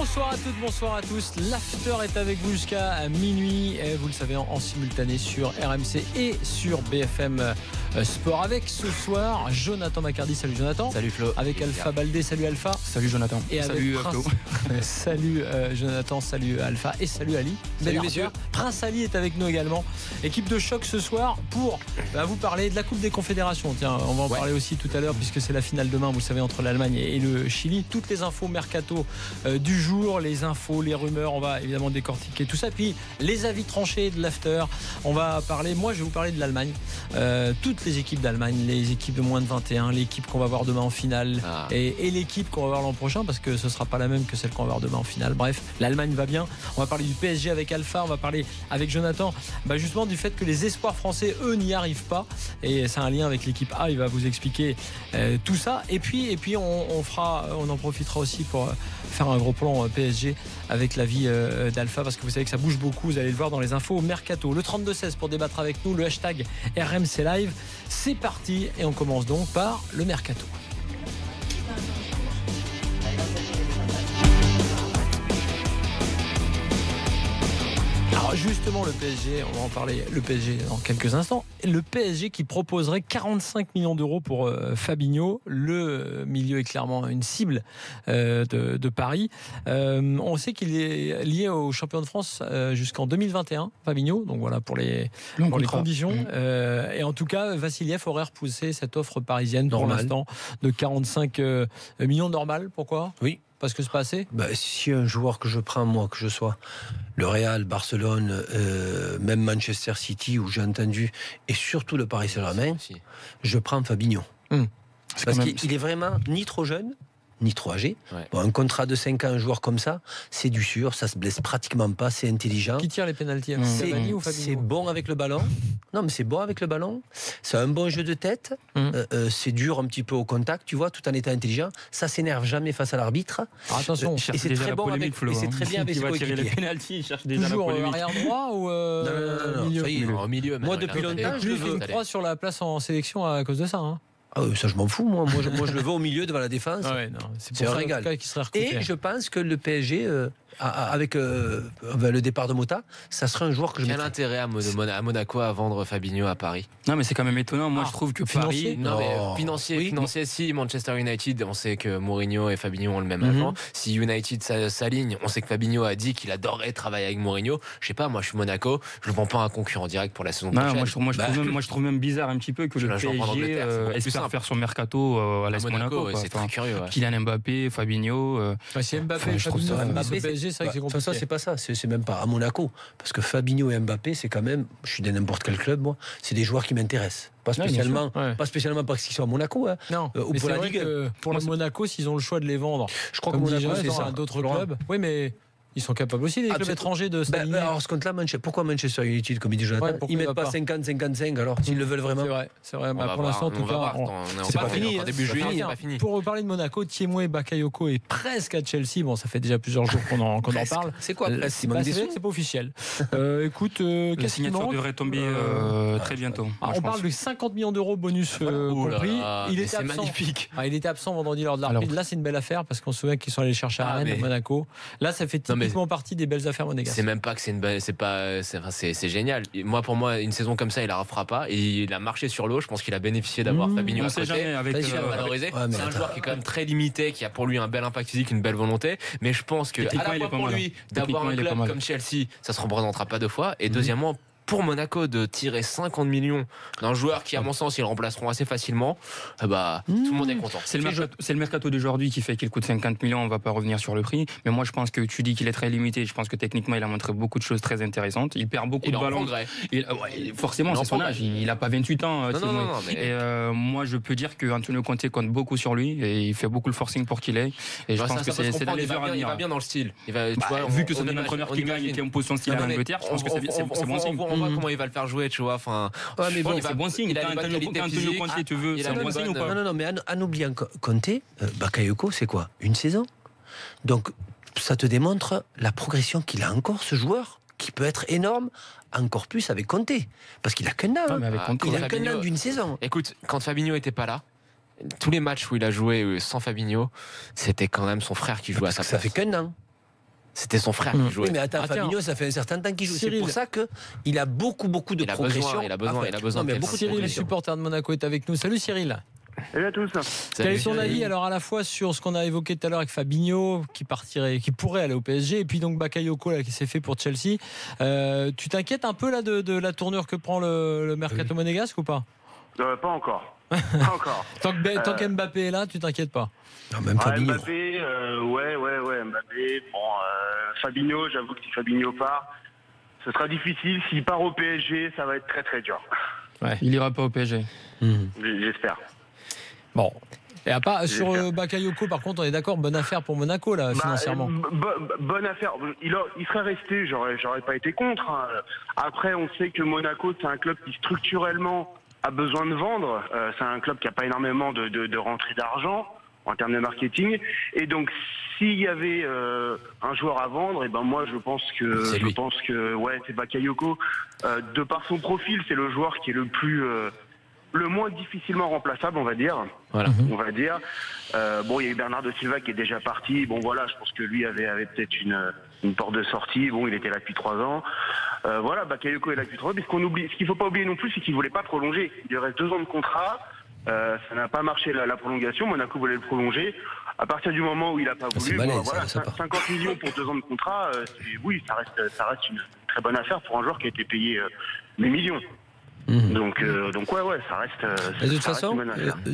Bonsoir à toutes, bonsoir à tous. L'After est avec vous jusqu'à minuit. Et vous le savez, en simultané sur RMC et sur BFM Sport. Avec ce soir, Jonathan Macardy. Salut Jonathan. Salut Flo. Avec Alpha Baldé. Salut Alpha. Salut Jonathan. Et salut Flo. Salut Jonathan. Salut Alpha. Et salut Ali. Salut messieurs. Prince Ali est avec nous également. Équipe de choc ce soir pour vous parler de la Coupe des Confédérations. Tiens, on va en parler aussi tout à l'heure puisque c'est la finale demain, vous le savez, entre l'Allemagne et le Chili. Toutes les infos mercato du jour, les infos, les rumeurs, on va évidemment décortiquer tout ça. Puis les avis tranchés de l'After. On va parler, moi je vais vous parler de l'Allemagne. Toutes les équipes d'Allemagne, les équipes de moins de 21, l'équipe qu'on va voir demain en finale et l'équipe qu'on va voir l'an prochain parce que ce ne sera pas la même que celle qu'on va voir demain en finale. Bref, l'Allemagne va bien. On va parler du PSG avec Alpha, on va parler avec Jonathan justement du fait que les espoirs français, eux, n'y arrivent pas. Et c'est un lien avec l'équipe A, il va vous expliquer tout ça. Et puis on en profitera aussi pour faire un gros plan PSG avec l'avis d'Alpha parce que vous savez que ça bouge beaucoup, vous allez le voir dans les infos mercato. Le 32-16 pour débattre avec nous, le hashtag RMC Live. C'est parti et on commence donc par le mercato. Alors justement le PSG, on va en parler, le PSG dans quelques instants. Le PSG qui proposerait 45 millions d'euros pour Fabinho. Le milieu est clairement une cible de Paris. On sait qu'il est lié au champion de France jusqu'en 2021, Fabinho. Donc voilà pour les conditions. Et en tout cas, Vassiliev aurait repoussé cette offre parisienne pour l'instant de 45 millions normales. Pourquoi ? Oui. Parce que c'est pas assez ? Si un joueur que je prends, moi, que je sois le Real, Barcelone, même Manchester City, où j'ai entendu, et surtout le Paris Saint-Germain, je prends Fabinho. Parce qu'il est vraiment ni trop jeune, ni trop âgé. Ouais. Bon, un contrat de 5 ans, un joueur comme ça, c'est du sûr, ça se blesse pratiquement pas, c'est intelligent. Qui tire les pénaltys C'est bon avec le ballon. Non, mais c'est bon avec le ballon. C'est un bon jeu de tête. C'est dur un petit peu au contact, tu vois, tout en étant intelligent. Ça s'énerve jamais face à l'arbitre. Alors, attention, et c'est très bon avec Flo. Et c'est très bien avec ses coéquipiers. Les pénaltys, il cherche déjà toujours la polémique. Arrière droit ou milieu. En milieu. Moi, depuis longtemps, je lui crois sur la place en sélection à cause de ça. Hein. Ah oui, ça je m'en fous moi je le veux au milieu devant la défense. C'est un régal. Et je pense que le PSG avec le départ de Mota, ça serait un joueur que je Quel intérêt à Monaco à vendre Fabinho à Paris? Non mais c'est quand même étonnant. Moi je trouve que Paris financier si Manchester United, on sait que Mourinho et Fabinho ont le même agent. Si United s'aligne, on sait que Fabinho a dit qu'il adorerait travailler avec Mourinho. Je sais pas, moi je suis Monaco, je le vends pas à un concurrent direct pour la saison prochaine. Moi je trouve même bizarre un petit peu que le PSG espère faire son mercato à l'AS Monaco. C'est très curieux. Kylian Mbappé, Fabinho. Si Mbappé, je trouve ça PSG, c'est vrai que c'est compliqué. Ça, c'est pas ça. C'est même pas à Monaco. Parce que Fabinho et Mbappé, c'est quand même, je suis de n'importe quel club, moi, c'est des joueurs qui m'intéressent. Pas spécialement parce qu'ils sont à Monaco. Hein, non, ou pour la Ligue. Pour le Monaco, s'ils ont le choix de les vendre, je crois que Monaco, c'est ça. D'autres clubs. Oui, mais. Ils sont capables aussi, les clubs étrangers, de s'aligner. Alors, ce compte-là, pourquoi Manchester United, comme il dit Jonathan, ils mettent pas 50-55 alors, s'ils le veulent vraiment? C'est vrai. Pour l'instant, en tout cas, c'est pas fini. Début juillet, pas fini. Pour reparler de Monaco, Thiemoué Bakayoko est presque à Chelsea. Bon, ça fait déjà plusieurs jours qu'on en parle. C'est quoi presque? C'est pas officiel. Écoute, la signature devrait tomber très bientôt. On parle de 50 millions d'euros bonus compris. C'est magnifique. Il était absent vendredi lors de l'arbitre. Là, c'est une belle affaire parce qu'on se souvient qu'ils sont allés chercher à Rennes, Monaco. Là, ça fait typiquement partie des belles affaires monégasques. C'est même pas que c'est génial. Pour moi, une saison comme ça, il la refera pas. Et il a marché sur l'eau. Je pense qu'il a bénéficié d'avoir Fabinho à côté. Il a valorisé. C'est un joueur qui est quand même très limité, qui a pour lui un bel impact physique, une belle volonté. Mais je pense que à la fois pour lui d'avoir un club comme Chelsea, ça se représentera pas deux fois. Et deuxièmement, pour Monaco de tirer 50 millions d'un joueur qui, à mon sens, ils le remplaceront assez facilement, tout le monde est content. C'est le mercato d'aujourd'hui qui fait qu'il coûte 50 millions, on ne va pas revenir sur le prix, mais moi je pense que tu dis qu'il est très limité, je pense que techniquement il a montré beaucoup de choses très intéressantes, il perd beaucoup de ballons. Forcément, c'est son âge, il n'a pas 28 ans. Et moi je peux dire qu'Antonio Conte compte beaucoup sur lui, et il fait beaucoup le forcing pour qu'il ait, et je pense que c'est dans les heures à venir. Il va bien dans le style. Vu que c'est un entraîneur qui gagne et qui impose son style à l'Angleterre, je pense que c'est bon signe. Comment il va le faire jouer, tu vois. Mais bon, c'est bon signe. Antonio Conte, tu veux, c'est bon signe ou pas? Non, mais en oubliant Conte, Bakayoko, c'est quoi? Une saison. Donc, ça te démontre la progression qu'il a encore, ce joueur, qui peut être énorme, encore plus avec Conte. Parce qu'il a qu'un an. Il a qu'un an d'une saison. Écoute, quand Fabinho était pas là, tous les matchs où il a joué sans Fabinho, c'était quand même son frère qui jouait à sa place. Ça fait qu'un an. C'était son frère qui jouait. Oui, mais attends, Fabinho, ça fait un certain temps qu'il joue. C'est pour ça qu'il a beaucoup de progression. Il a besoin. Cyril, supporter de Monaco, est avec nous. Salut Cyril. Salut à tous. Quel est ton avis alors à la fois sur ce qu'on a évoqué tout à l'heure avec Fabinho qui pourrait aller au PSG, et puis donc Bakayoko là, qui s'est fait pour Chelsea. Tu t'inquiètes un peu là de la tournure que prend le mercato monégasque ou pas? Pas encore. Pas encore. Tant qu'Mbappé est là, tu t'inquiètes pas? Non, même Fabinho. Mbappé, ouais, Mbappé. Bon, Fabinho, j'avoue que si Fabinho part, ce sera difficile. S'il part au PSG, ça va être très très dur. Ouais. Il ira pas au PSG. J'espère. Bon. Et à part sur Bakayoko, par contre, on est d'accord, bonne affaire pour Monaco là, financièrement. Bonne affaire. Il serait resté, j'aurais pas été contre. Hein. Après, on sait que Monaco, c'est un club qui structurellement a besoin de vendre. C'est un club qui n'a pas énormément de rentrée d'argent en termes de marketing. Et donc, s'il y avait un joueur à vendre, et ben moi, je pense que c'est Bakayoko. De par son profil, c'est le joueur qui est le moins difficilement remplaçable, on va dire. Voilà. On va dire. Bon, il y a eu Bernardo Silva qui est déjà parti. Bon, voilà, je pense que lui avait peut-être une porte de sortie. Bon, il était là depuis 3 ans. Voilà, Bakayoko est là depuis 3 ans. Mais ce qu'il ne faut pas oublier non plus, c'est qu'il ne voulait pas prolonger. Il lui reste 2 ans de contrat. Ça n'a pas marché la prolongation. Monaco voulait le prolonger. À partir du moment où il n'a pas voulu, voilà, 50 millions pour 2 ans de contrat, oui, ça reste une très bonne affaire pour un joueur qui a été payé 8 millions. Donc ouais, ça reste. De toute façon,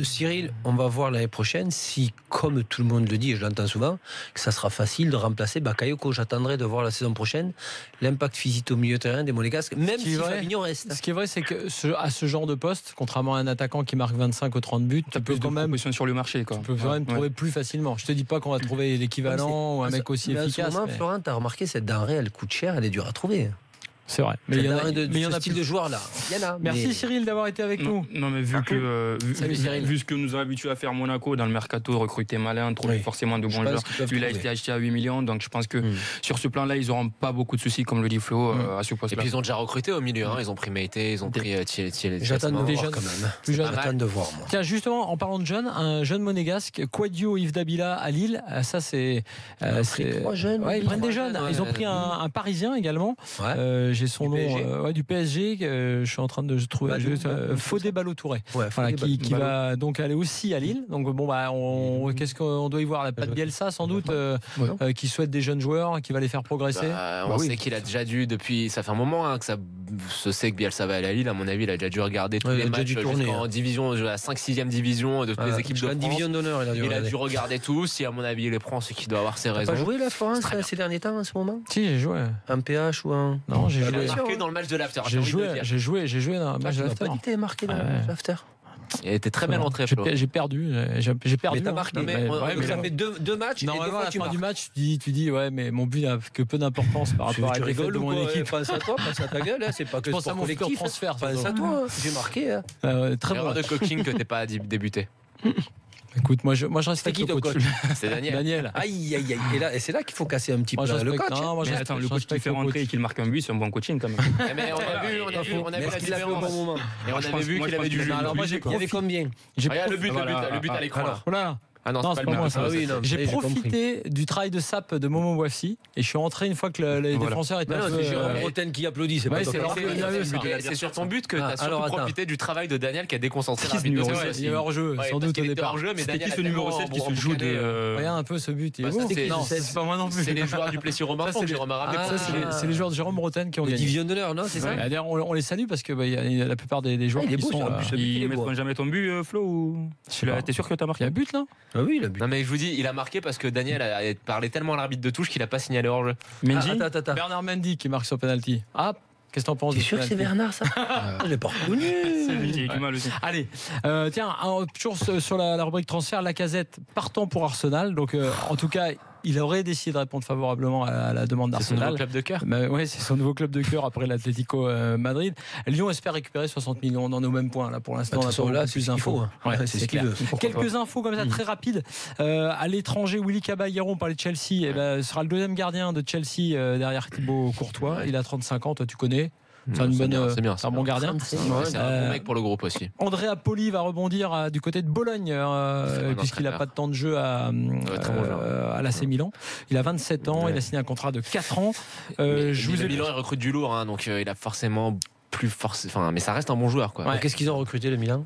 Cyril, on va voir l'année prochaine si, comme tout le monde le dit, et je l'entends souvent, que ça sera facile de remplacer Bakayoko. J'attendrai de voir la saison prochaine l'impact physique au milieu de terrain des Monégasques, même si Fabinho reste. Ce qui est vrai, c'est que à ce genre de poste, contrairement à un attaquant qui marque 25 ou 30 buts, tu peux quand même sur le marché. Tu peux quand même trouver plus facilement. Je te dis pas qu'on va trouver l'équivalent ou un mec aussi efficace. À ce moment, Florent, tu as remarqué, cette denrée, elle coûte cher, elle est dure à trouver. C'est vrai. Mais il y en a style de joueur là. Merci Cyril d'avoir été avec nous. Non mais vu ce que nous avons habitué à faire Monaco dans le mercato, recruter malin, trouver forcément de bons joueurs. Lui a été acheté à 8 millions, donc je pense que sur ce plan-là, ils n'auront pas beaucoup de soucis, comme le dit Flo, à ce poste-là. Et puis ils ont déjà recruté au milieu. Ils ont pris Meïté, ils ont pris Thiel. J'attends de voir quand même. J'attends de voir. Tiens, justement, en parlant de jeunes, un jeune monégasque, Quadio Yves Dabila à Lille. Ça c'est. Trois jeunes. Ils prennent des jeunes. Ils ont pris un Parisien également. J'ai son nom. Du PSG, je suis en train de trouver Fodé Ballo-Touré, qui va donc aller aussi à Lille. Donc bon, qu'est-ce qu'on doit y voir? Pas de Bielsa sans doute, qui souhaite des jeunes joueurs, qui va les faire progresser. On sait qu'il a déjà dû, depuis, ça fait un moment que ça se sait que Bielsa va aller à Lille. À mon avis, il a déjà dû regarder tous les matchs en division, la 5-6e division de toutes les équipes de France. Division d'honneur, il a dû regarder tous. Si à mon avis il les prend, c'est qu'il doit avoir ses raisons. T'as pas joué la Florence ces derniers temps en ce moment? Si, j'ai joué. Un PH ou un. Non, j'ai joué. Dans le match de l'after. J'ai joué dans le match de l'after. Tu as marqué dans l'after. Il était très belle entrée. J'ai perdu. Mais t'as marqué. Ça fait 2 matchs. Normalement, à la fin du match, tu dis ouais, mais mon but n'a que peu d'importance par rapport à la défaite de mon équipe. Pense à toi, pense à ta gueule. C'est pas que sport collectif. Pense à toi. J'ai marqué. Très bon de coaching que t'es pas débuté. Écoute, moi je respecte le coach. C'est Daniel. Aïe. Et c'est là qu'il faut casser un petit peu le coach. Non, moi j'attends le coach qui fait rentrer et qu'il marque un but, c'est un bon coaching quand même. Mais on a vu la différence. Et on avait vu qu'il avait du jeu. Alors moi il y avait combien? Regarde le but à l'écran. Voilà. Ah non, c'est pas moi ça. J'ai profité du travail de sape de Momo Bouafsi et je suis rentré une fois que les défenseurs étaient c'est Jérôme Bretagne qui applaudit, c'est pas c'est sur ton but que tu as surtout profité du travail de Daniel qui a déconcentré l'arbitre. Il y avait hors-jeu, sans doute au départ. Mais Daniel, ce numéro 7 qui se joue de. Regarde un peu ce but. Non, c'est pas moi non plus. C'est les joueurs du Plessis-Robinson que Jérôme a ramené. C'est les joueurs de Jérôme Bretagne qui ont gagné. Division d'honneur, non? C'est ça. D'ailleurs, on les salue parce que la plupart des joueurs qui sont. Ils mettront jamais ton but, Flo, ou t'es sûr que t'as marqué? Il y a un but là? Ah oui, le but. Non mais je vous dis, il a marqué parce que Daniel a parlé tellement à l'arbitre de touche qu'il a pas signalé hors-jeu. Mendy, Bernard Mendy qui marque sur penalty. Qu'est-ce que t'en penses? T'es sûr que c'est Bernard ça? Je l'ai pas reconnu. J'ai du mal aussi. Allez, tiens, toujours sur la rubrique transfert, Lacazette partant pour Arsenal. Donc en tout cas, il aurait décidé de répondre favorablement à la demande d'Arsenal. C'est son nouveau club de cœur. Oui, c'est son nouveau club de cœur après l'Atlético Madrid. Lyon espère récupérer 60 millions. On en est au même point là pour l'instant. On a plus d'infos. C'est ce qu'il veut. Quelques infos comme ça très rapides. À l'étranger, Willy Caballero, on parlait de Chelsea, sera le deuxième gardien de Chelsea derrière Thibaut Courtois. Il a 35 ans, toi tu connais. C'est un bon gardien. C'est un bon mec pour le groupe aussi. Andrea Poli va rebondir du côté de Bologne, puisqu'il n'a pas de temps de jeu à l'AC Milan. Il a 27 ans, il a signé un contrat de 4 ans. Milan, il recrute du lourd, donc il a forcément plus force, mais ça reste un bon joueur, quoi. Ouais. Qu'est-ce qu'ils ont recruté, le Milan?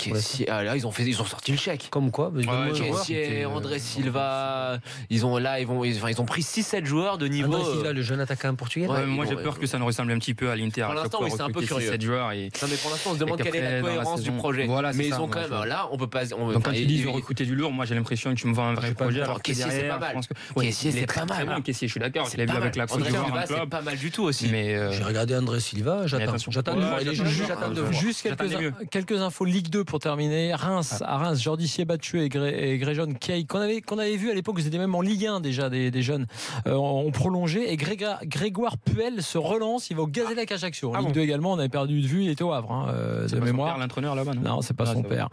Là ils ont sorti le chèque. Comme quoi? Kessié, André Silva, ils ont pris 6-7 joueurs de niveau. André Silva, le jeune attaquant portugais. Moi j'ai peur que ça nous ressemble un petit peu à l'Inter. Pour l'instant, c'est un peu curieux. 6-7 joueurs mais pour l'instant, on se demande quelle est la cohérence du projet. Mais ils ont quand même, là, on peut pas. Donc quand ils disent recruter du lourd, moi j'ai l'impression que tu me vends un vrai projet. Alors Kessié, c'est pas mal. Kessié, c'est pas mal. Kessié, je suis d'accord. Il a vu avec la Côte d'Ivoire un club. C'est pas mal du tout aussi. J'ai regardé André Silva, j'attends de voir. Juste quelques infos Ligue 2 pour terminer. Reims, Jordi Siebatcheux et Gréjon Kay, qu'on avait vu à l'époque, ils étaient même en Ligue 1 déjà, des jeunes, ont prolongé. Et Grégoire Puel se relance, il va au Gazélec Ajaccio. En Ligue 2 également, on avait perdu de vue, il était au Havre, de mémoire. L'entraîneur là-bas, non, c'est pas son père.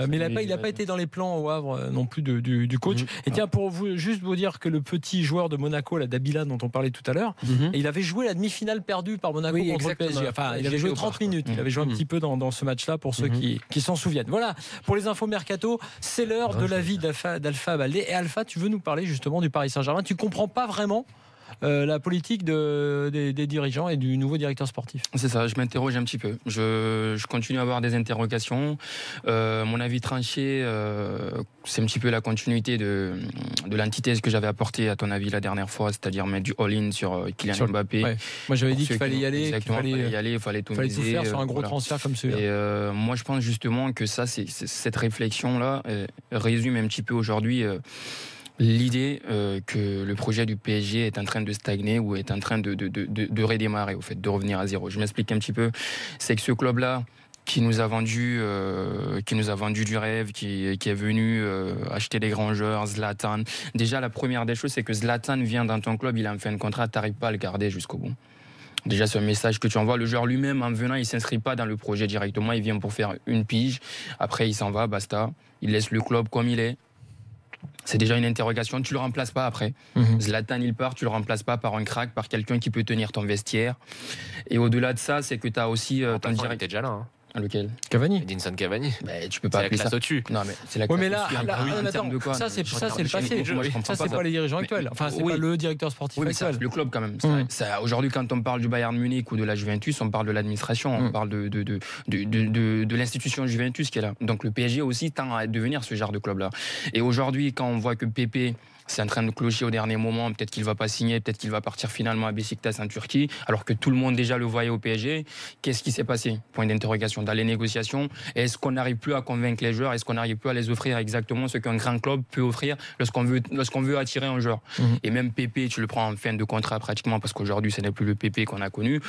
Mais il n'a pas été dans les plans au Havre non plus du coach. Et tiens, pour vous dire que le petit joueur de Monaco, la Dabila, dont on parlait tout à l'heure, il avait joué la demi-finale perdue par Monaco contre le PSG. Enfin, il avait joué 30 minutes. Il avait joué un petit peu dans ce match-là pour ceux qui s'en souviennent. Voilà, pour les infos mercato, c'est l'heure de la vie d'Alpha Baldé. Et Alpha, tu veux nous parler justement du Paris Saint-Germain. Tu comprends pas vraiment la politique des dirigeants et du nouveau directeur sportif. C'est ça, je m'interroge un petit peu. Je continue à avoir des interrogations. Mon avis tranché, c'est un petit peu la continuité de l'antithèse que j'avais apportée à ton avis la dernière fois, c'est-à-dire mettre du all-in sur Kylian Mbappé. Ouais. Moi j'avais dit qu'il fallait y aller. Exactement, il fallait tout miser, faire sur un gros transfert comme celui-là. Et moi je pense justement que cette réflexion-là résume un petit peu aujourd'hui l'idée que le projet du PSG est en train de stagner ou est en train de redémarrer, au fait, de revenir à zéro. Je m'explique un petit peu. C'est que ce club-là, qui nous a vendu du rêve, qui est venu acheter des grands joueurs, Zlatan. Déjà, la première des choses, c'est que Zlatan vient dans ton club, il a en fin de contrat, t'arrives pas à le garder jusqu'au bout. Déjà, c'est un message que tu envoies. Le joueur lui-même, en venant, il ne s'inscrit pas dans le projet directement. Il vient pour faire une pige. Après, il s'en va, basta. Il laisse le club comme il est. C'est déjà une interrogation. Tu ne le remplaces pas après. Zlatan, il part. Tu ne le remplaces pas par un crack, par quelqu'un qui peut tenir ton vestiaire. Et au-delà de ça, c'est que tu as aussi ton direct. Il était déjà là. Hein. Lequel? Cavani. Edinson Cavani. Mais tu peux pas appeler ça au-dessus. Non mais c'est la classe. Mais là, attends, ça c'est le passé. Ça c'est pas les dirigeants actuels. Enfin c'est pas le directeur sportif actuel. Le club quand même. Aujourd'hui quand on parle du Bayern Munich ou de la Juventus, on parle de l'administration, on parle de l'institution Juventus qui est là. Donc le PSG aussi tend à devenir ce genre de club là. Et aujourd'hui quand on voit que Pépé c'est en train de clocher au dernier moment, peut-être qu'il ne va pas signer, peut-être qu'il va partir finalement à Beşiktaş en Turquie, alors que tout le monde déjà le voyait au PSG. Qu'est-ce qui s'est passé? Point d'interrogation dans les négociations. Est-ce qu'on n'arrive plus à convaincre les joueurs? Est-ce qu'on n'arrive plus à les offrir exactement ce qu'un grand club peut offrir lorsqu'on veut attirer un joueur? Et même Pépé, tu le prends en fin de contrat pratiquement, parce qu'aujourd'hui, ce n'est plus le Pépé qu'on a connu.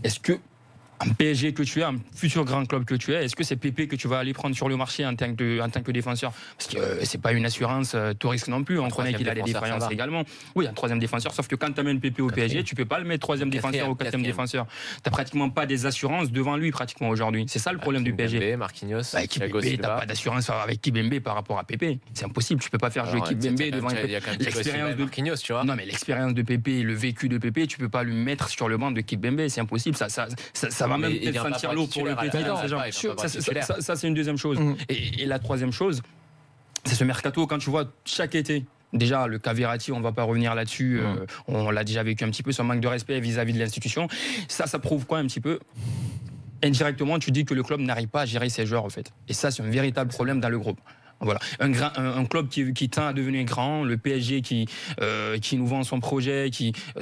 Est-ce que un PSG que tu es, un futur grand club que tu es, est-ce que c'est Pépé que tu vas aller prendre sur le marché en tant que défenseur? Parce que c'est pas une assurance tout risque non plus. On connaît qu'il a des défaillances également. Oui, un troisième défenseur, sauf que quand tu amènes Pépé au PSG, tu peux pas le mettre troisième défenseur ou quatrième défenseur. Tu n'as pratiquement pas des assurances devant lui pratiquement aujourd'hui. C'est ça le problème du PSG. Kimpembe, Marquinhos, Kimpembe, tu n'as pas d'assurance avec Kimpembe par rapport à Pépé. C'est impossible. Tu peux pas faire jouer Kimpembe devant l'expérience de Marquinhos, tu vois. Non, mais l'expérience de Pépé, le vécu de Pépé, tu peux pas lui mettre sur le banc de Kimpembe. C'est impossible. Ça va même peut-être sentir l'eau pour le petit. Ça, c'est une deuxième chose. Et la troisième chose, c'est ce mercato. Quand tu vois chaque été, déjà le cas Verratti, on ne va pas revenir là-dessus, on l'a déjà vécu un petit peu, son manque de respect vis-à-vis de l'institution. Ça prouve quoi un petit peu? Indirectement, tu dis que le club n'arrive pas à gérer ses joueurs en fait. Et ça, c'est un véritable problème dans le groupe. Voilà. Un club qui tend à devenir grand, le PSG qui nous vend son projet,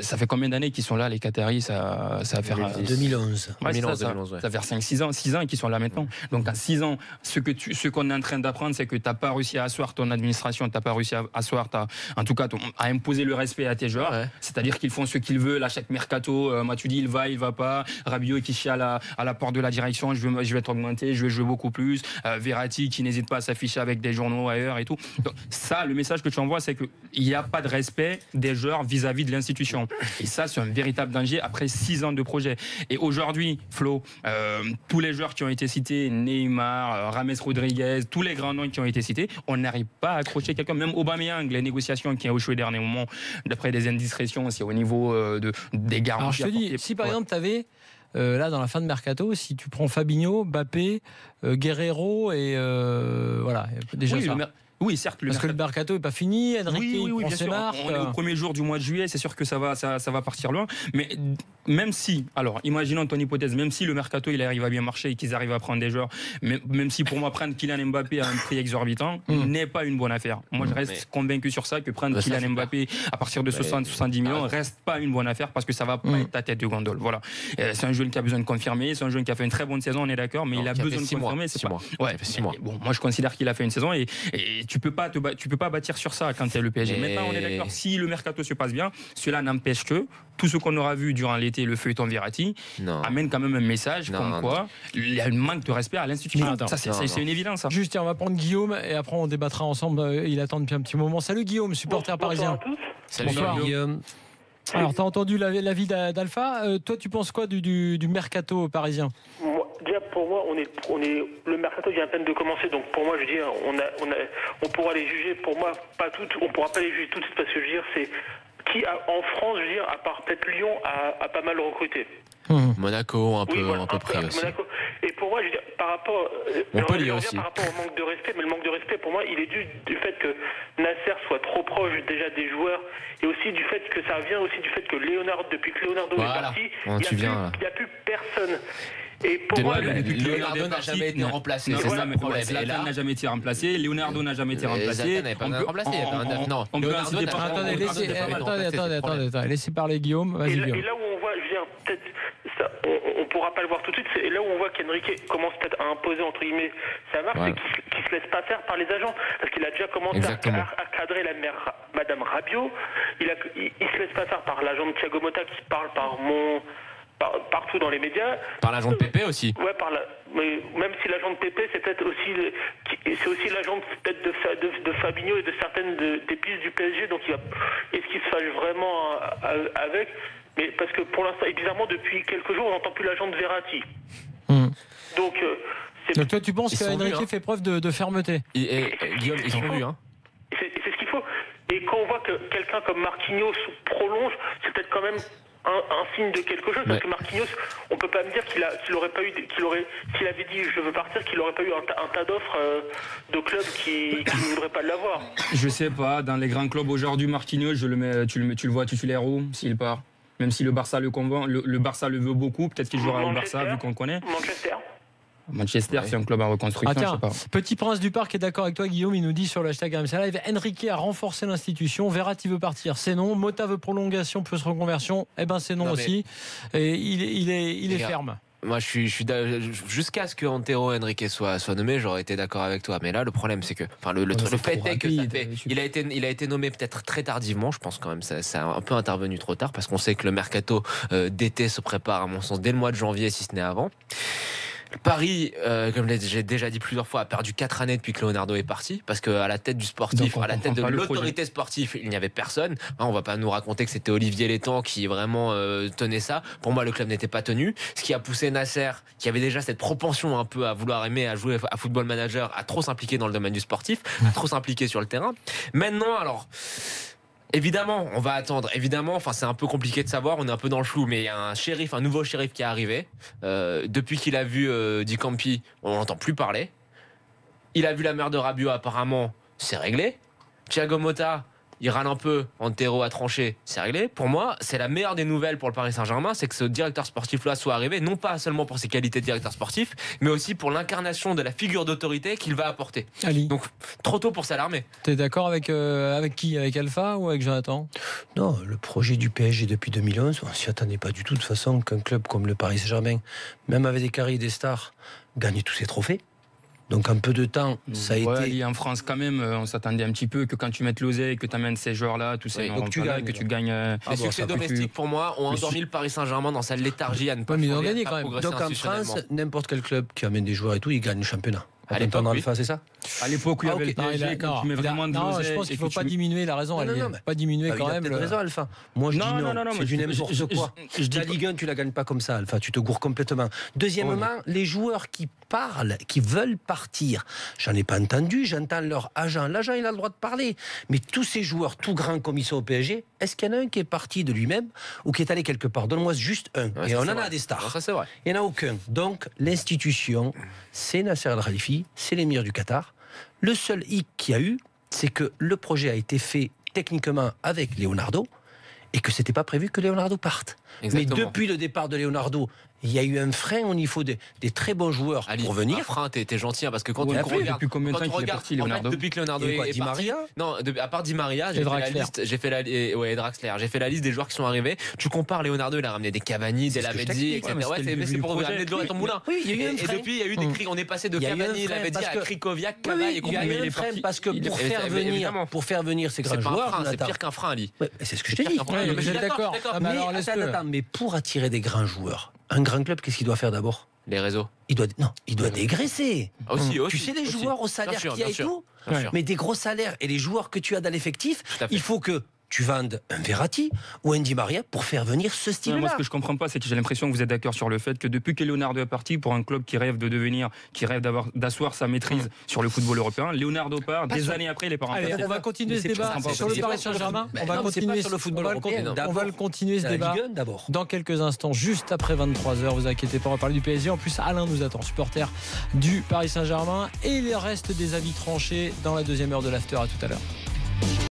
ça fait combien d'années qu'ils sont là, les Qataris? Ça va faire 2011. Ouais, 2011, ça va faire 6 ans qu'ils sont là maintenant. Donc en 6 ans, ce qu'on est en train d'apprendre, c'est que tu n'as pas réussi à asseoir ton administration, tu n'as pas réussi à asseoir en tout cas à imposer le respect à tes joueurs. Ouais. C'est-à-dire qu'ils font ce qu'ils veulent à chaque mercato. Matuidi, il va pas. Rabiot qui chie à la porte de la direction, je vais t'augmenter, je vais jouer beaucoup plus. Verratti qui n'hésite pas à s'afficher avec des journaux ailleurs et tout. Donc, ça, le message que tu envoies, c'est qu'il n'y a pas de respect des joueurs vis-à-vis de l'institution. Et ça, c'est un véritable danger après 6 ans de projet. Et aujourd'hui, Flo, tous les joueurs qui ont été cités, Neymar, James Rodriguez, tous les grands noms qui ont été cités, on n'arrive pas à accrocher quelqu'un. Même Aubameyang, les négociations qui ont échoué au dernier moment, d'après des indiscrétions, c'est au niveau des garanties. Alors je te dis, si par exemple tu avais là dans la fin de mercato, si tu prends Fabinho, Mbappé, Guerreiro et voilà, déjà ça. Oui, certes. Parce que le mercato n'est pas fini. Enrique, oui, bien sûr. On est au premier jour du mois de juillet, c'est sûr que ça va partir loin. Mais même si, alors, imaginons ton hypothèse, même si le mercato il arrive à bien marcher et qu'ils arrivent à prendre des joueurs, même si pour moi prendre Kylian Mbappé à un prix exorbitant n'est pas une bonne affaire. Moi, je reste convaincu sur ça que prendre Kylian Mbappé à partir de 60-70 millions reste pas une bonne affaire parce que ça va pas être ta tête de gondole. Voilà. C'est un jeune qui a besoin de confirmer, c'est un jeune qui a fait une très bonne saison, on est d'accord, mais il a besoin de confirmer. C'est 6 mois. Ouais, 6 mois. Bon, moi je considère qu'il a fait une saison et tu peux pas bâtir sur ça quand tu es le PSG. Maintenant, on est d'accord, si le mercato se passe bien, cela n'empêche que tout ce qu'on aura vu durant l'été, le feuilleton Verratti, amène quand même un message comme quoi il y a un manque de respect à l'institution. Ça, c'est une évidence. Ça. Juste, on va prendre Guillaume et après on débattra ensemble. Il attend depuis un petit moment. Salut Guillaume, supporter parisien. Salut Guillaume. Alors, tu as entendu l'avis d'Alpha. Toi, tu penses quoi du mercato parisien? Déjà, pour moi, le mercato vient à peine de commencer. Donc, pour moi, je veux dire, on pourra les juger. Pour moi, pas toutes. On pourra pas les juger toutes parce que je veux dire, c'est qui en France, je veux dire, à part peut-être Lyon, a pas mal recruté. Monaco, un peu pris aussi. Monaco. Et pour moi, je veux dire, par rapport, Montpellier aussi. Par rapport au manque de respect, mais le manque de respect, pour moi, il est dû du fait que Nasser soit trop proche déjà des joueurs, et aussi du fait que ça vient aussi du fait que depuis que Leonardo est parti, il n'y a plus personne. Et pour moi, Leonardo n'a jamais été remplacé. C'est ça le problème. Zlatan n'a jamais été remplacé. Leonardo n'a jamais été remplacé. Zlatan n'avait pas été remplacé. Non. Attendez, laissez parler Guillaume. Vas-y, Guillaume. Et là où on voit, je veux dire, peut-être, on pourra pas le voir tout de suite, c'est là où on voit qu'Enrique commence peut-être à imposer, entre guillemets, sa marque, c'est qu'il se laisse pas faire par les agents. Parce qu'il a déjà commencé à cadrer la mère, Madame Rabiot. Il se laisse pas faire par l'agent de Thiago Motta qui parle partout dans les médias. Par l'agent de Pépé aussi. Ouais, mais même si l'agent de Pépé, c'est peut-être aussi, l'agent peut-être de Fabinho et de certaines des pistes du PSG. Donc est-ce qu'il se fâche vraiment avec? Mais parce que pour l'instant, et bizarrement, depuis quelques jours, on n'entend plus l'agent de Verratti. Donc toi, tu penses qu'Enrique fait preuve de fermeté? Guillaume, ils sont vus, hein. C'est ce qu'il faut. Et quand on voit que quelqu'un comme Marquinhos prolonge, c'est peut-être quand même un signe de quelque chose, parce que Marquinhos, on peut pas me dire s'il avait dit je veux partir, qu'il aurait pas eu un tas d'offres de clubs qui ne voudraient pas l'avoir. Je sais pas, dans les grands clubs aujourd'hui, Marquinhos, tu le vois titulaire où s'il part? Même si le Barça le convainc, le Barça le veut beaucoup, peut-être qu'il jouera au Barça vu qu'on connaît. Manchester, c'est un club en reconstruction. Tiens, je sais pas. Petit Prince du Parc est d'accord avec toi, Guillaume. Il nous dit sur le hashtag RMC Live, Enrique a renforcé l'institution. Verratti veut partir, c'est non. Motta veut prolongation plus reconversion, c'est non aussi. Et il est ferme. Moi, je suis jusqu'à ce que Antero Henrique soit nommé, j'aurais été d'accord avec toi. Mais là, le problème, c'est que, le fait est que il a été nommé peut-être très tardivement. Je pense quand même ça a un peu intervenu trop tard parce qu'on sait que le mercato d'été se prépare, à mon sens, dès le mois de janvier, si ce n'est avant. Paris, comme j'ai déjà dit plusieurs fois, a perdu 4 années depuis que Leonardo est parti, parce qu'à la tête du sportif, à la tête de l'autorité sportive, il n'y avait personne. On va pas nous raconter que c'était Olivier Létang qui vraiment tenait ça. Pour moi, le club n'était pas tenu. Ce qui a poussé Nasser, qui avait déjà cette propension un peu à vouloir aimer à jouer à Football Manager, à trop s'impliquer dans le domaine du sportif, à trop s'impliquer sur le terrain. Maintenant, alors... Évidemment, on va attendre. Évidemment, c'est un peu compliqué de savoir. On est un peu dans le flou, mais il y a un nouveau shérif qui est arrivé. Depuis qu'il a vu Di Campi, on n'entend plus parler. Il a vu la mère de Rabiot, apparemment, c'est réglé. Thiago Motta, il râle un peu. Antero a tranché, c'est réglé. Pour moi, c'est la meilleure des nouvelles pour le Paris Saint-Germain, c'est que ce directeur sportif-là soit arrivé, non pas seulement pour ses qualités de directeur sportif, mais aussi pour l'incarnation de la figure d'autorité qu'il va apporter. Ali. Donc, trop tôt pour s'alarmer. T'es d'accord avec qui? Avec Alpha ou avec Jonathan? Non, le projet du PSG depuis 2011, on s'y attendait pas du tout, de façon qu'un club comme le Paris Saint-Germain, même avec des carrés et des stars, gagne tous ses trophées. Donc en peu de temps, ça a été... En France quand même, on s'attendait un petit peu que quand tu mettes l'oseille, que tu amènes ces joueurs-là, tous ces donc que tu gagnes... Les succès domestiques, pour moi, ont endormi le Paris Saint-Germain dans sa léthargie à ne pas gagner quand même. Donc en France, n'importe quel club qui amène des joueurs et tout, il gagne le championnat. À l'époque, Alpha, c'est ça? À l'époque où il y avait le PSG, quand tu mets vraiment de l'oseille. Je pense qu'il ne faut pas diminuer, la raison. Pas diminuer quand même. Il a raison, Alpha. Moi, je dis non. C'est du n'importe quoi. La Ligue 1, tu la gagnes pas comme ça, Alpha. Tu te gourres complètement. Deuxièmement, les joueurs qui parlent, qui veulent partir, j'en ai pas entendu. J'entends leur agent. L'agent, il a le droit de parler. Mais tous ces joueurs, tout grands comme ils sont au PSG, est-ce qu'il y en a un qui est parti de lui-même ou qui est allé quelque part? Donne-moi juste un. Et on en a des stars. Ça, c'est vrai. Il n'y en a aucun. Donc, l'institution, c'est Nasser Al-Khelaifi, c'est l'émir du Qatar. Le seul hic qu'il y a eu, c'est que le projet a été fait techniquement avec Leonardo et que c'était pas prévu que Leonardo parte. Exactement. Mais depuis le départ de Leonardo, il y a eu un frein au niveau des très bons joueurs pour venir. Un frein, t'es gentil, parce que quand on regarde, depuis combien de temps qu'il est parti, Leonardo? Depuis que Leonardo est parti. Maria non, à part Di Maria, j'ai fait la liste des joueurs qui sont arrivés. Tu compares Leonardo, il a ramené des Cavani, des Lavezzi, etc. C'est pour ramener de l'eau à ton moulin. Et depuis, il y a eu des cris. On est passé de Cavani, Lavezzi à Krikoviak, Kamaï et compagnie. Il y a eu un frein parce que pour faire venir ces grands joueurs, c'est pire qu'un frein, Ali. C'est ce que je t'ai dit. Je suis d'accord. Mais pour attirer des grands joueurs, un grand club, qu'est-ce qu'il doit faire d'abord? Les réseaux. Il doit dégraisser. Aussi. Tu sais, les joueurs au salaire qu'il y a et tout, mais des gros salaires et les joueurs que tu as dans l'effectif, il faut que tu vendes un Verratti ou un Di Maria pour faire venir ce style-là. Moi, ce que je comprends pas, c'est que j'ai l'impression que vous êtes d'accord sur le fait que depuis que Leonardo est parti, pour un club qui rêve d'asseoir sa maîtrise sur le football européen, Leonardo part, des années après, il est pas remplacé. On va continuer ce débat sur le Paris Saint-Germain. On va continuer sur le football européen. On va le continuer ce débat dans quelques instants, juste après 23h. Vous inquiétez pas, on va parler du PSG. En plus, Alain nous attend, supporter du Paris Saint-Germain, et il reste des avis tranchés dans la deuxième heure de l'after. À tout à l'heure.